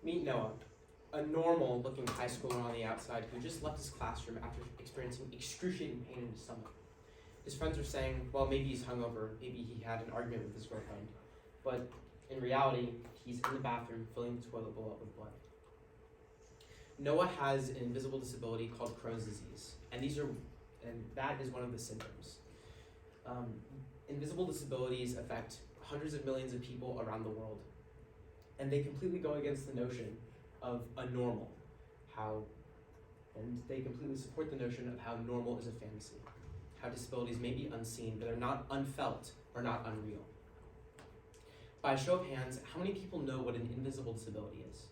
Meet Noah, a normal-looking high schooler on the outside who just left his classroom after experiencing excruciating pain in his stomach. His friends are saying, well, maybe he's hungover, maybe he had an argument with his girlfriend. But in reality, he's in the bathroom filling the toilet bowl up with blood. Noah has an invisible disability called Crohn's disease, and that is one of the symptoms. Invisible disabilities affect hundreds of millions of people around the world, and they completely go against the notion of a normal, and they completely support the notion of how normal is a fantasy, how disabilities may be unseen, but are not unfelt or not unreal. By a show of hands, how many people know what an invisible disability is?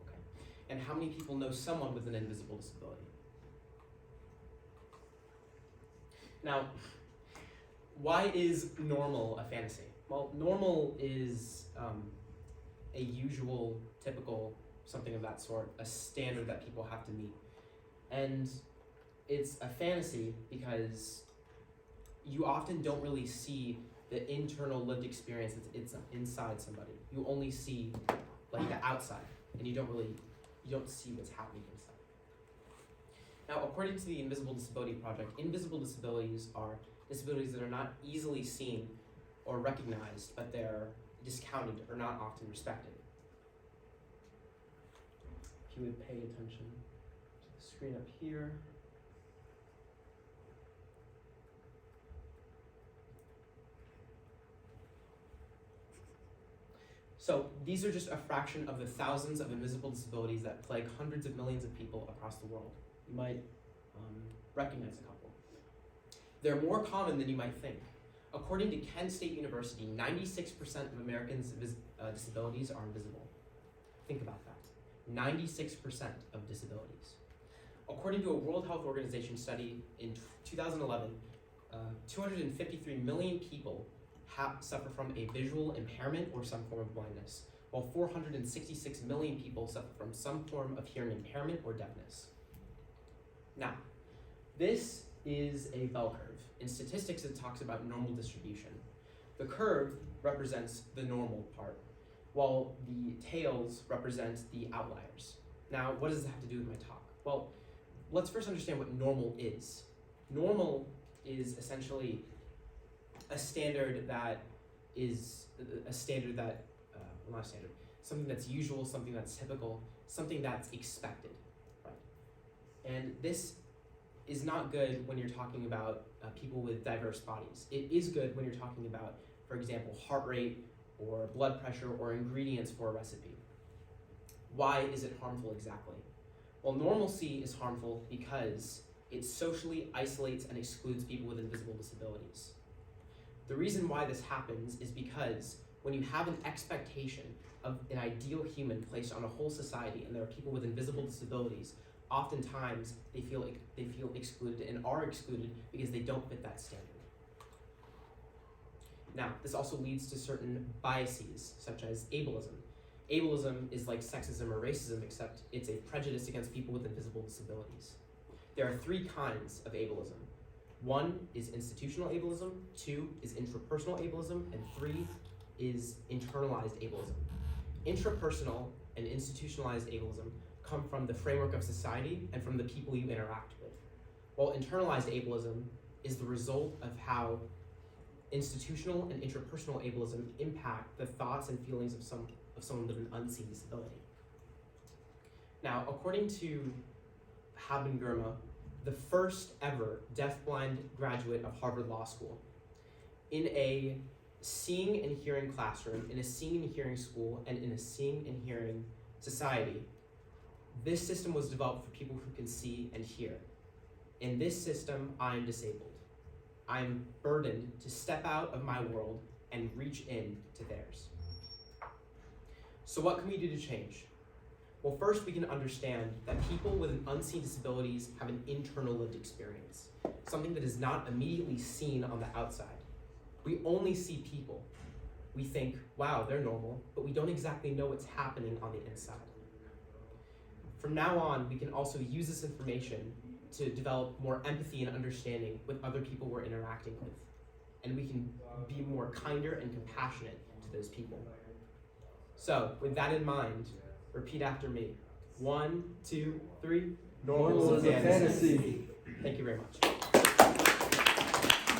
Okay. And how many people know someone with an invisible disability? Now, why is normal a fantasy? Well, normal is a usual, typical, something of that sort, a standard that people have to meet. And it's a fantasy because you often don't really see the internal lived experience that's inside somebody. You only see like the outside, and you don't see what's happening inside. Now, according to the Invisible Disability Project, invisible disabilities are disabilities that are not easily seen or recognized, but they're discounted or not often respected. If you would pay attention to the screen up here. So these are just a fraction of the thousands of invisible disabilities that plague hundreds of millions of people across the world. You might recognize a couple. They're more common than you might think. According to Kent State University, 96% of Americans' disabilities are invisible. Think about that. 96% of disabilities. According to a World Health Organization study in 2011, 253 million people suffer from a visual impairment or some form of blindness, while 466 million people suffer from some form of hearing impairment or deafness. Now, this is a bell curve. In statistics, it talks about normal distribution. The curve represents the normal part, while the tails represent the outliers. Now, what does this have to do with my talk? Well, let's first understand what normal is. Normal is essentially a standard that is something that's usual, something that's typical, something that's expected, right? And this is not good when you're talking about people with diverse bodies. It is good when you're talking about, for example, heart rate or blood pressure or ingredients for a recipe. Why is it harmful exactly? Well, normalcy is harmful because it socially isolates and excludes people with invisible disabilities. The reason why this happens is because when you have an expectation of an ideal human placed on a whole society and there are people with invisible disabilities, oftentimes they feel excluded and are excluded because they don't fit that standard. Now, this also leads to certain biases, such as ableism. Ableism is like sexism or racism, except it's a prejudice against people with invisible disabilities. There are three kinds of ableism. One is institutional ableism, two is intrapersonal ableism, and three is internalized ableism. Intrapersonal and institutionalized ableism come from the framework of society and from the people you interact with, while internalized ableism is the result of how institutional and interpersonal ableism impact the thoughts and feelings of someone with an unseen disability. Now, according to Haben Girma, the first ever deafblind graduate of Harvard Law School, in a seeing and hearing classroom, in a seeing and hearing school, and in a seeing and hearing society, this system was developed for people who can see and hear. In this system, I am disabled. I am burdened to step out of my world and reach in to theirs. So what can we do to change? Well, first we can understand that people with unseen disabilities have an internal lived experience, something that is not immediately seen on the outside. We only see people. We think, wow, they're normal, but we don't exactly know what's happening on the inside. From now on, we can also use this information to develop more empathy and understanding with other people we're interacting with. And we can be more kinder and compassionate to those people. So, with that in mind, repeat after me. 1, 2, 3. Normal is a fantasy. Thank you very much.